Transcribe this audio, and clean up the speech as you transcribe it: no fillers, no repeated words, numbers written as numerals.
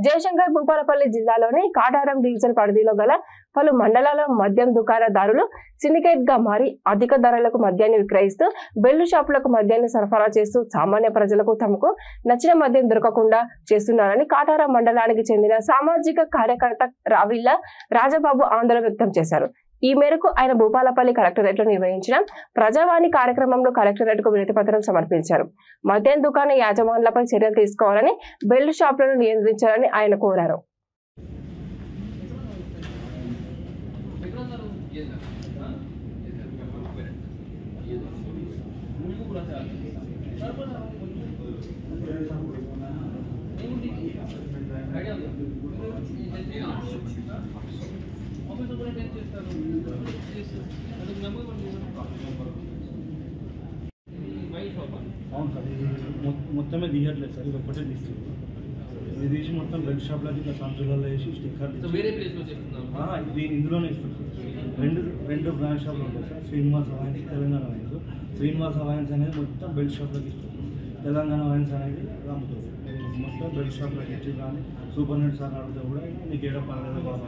జయశంకర్ భూపాలపల్లి జిల్లాలోని కాటారం డివిజన్ పరిధిలో గల పలు మండలాల మద్యం దుకాణదారులు సిండికేట్ గా మారి అధిక ధరలకు మద్యాన్ని విక్రయిస్తూ బెల్లు షాపులకు మద్యాన్ని సరఫరా చేస్తూ సామాన్య ప్రజలకు తమకు నచ్చిన మద్యం దొరకకుండా చేస్తున్నారని కాటారం మండలానికి చెందిన సామాజిక కార్యకర్త రావిళ్ల రాజబాబు ఆందోళన వ్యక్తం చేశారు. ఈ మేరకు ఆయన భూపాలపల్లి కలెక్టరేట్ లో నిర్వహించిన ప్రజావాణి కార్యక్రమంలో కలెక్టరేట్ కు వినతి పత్రం సమర్పించారు. మద్యం దుకాణ యాజమానులపై చర్యలు తీసుకోవాలని, బెల్ట్ షాపులను నియంత్రించాలని ఆయన కోరారు. అవును సార్, ఇది మొత్తమే తీయట్లేదు సార్, ఇది ఒకటే తీస్తుంది. ఇది తీసి మొత్తం బెల్ట్ షాప్లకి ఇట్లా సంచులలో వేసి స్టిక్కర్లు ఇందులోనే ఇస్తుంది సార్. రెండు బ్రాంచ్ షాప్లు ఉంటాయి sir. Srinivas alliance, Telangana alliance. Srinivas alliance అనేది మొత్తం బెల్ట్ షాప్లకి ఇస్తుంది. తెలంగాణ అలయన్స్ అనేది అమ్ముతుంది. మొత్తం బెల్ట్ షాప్లకి ఇచ్చి కానీ సూపర్ నెట్ సార్ అడిగితే కూడా నీకు ఏడ పర్లేదు బాబా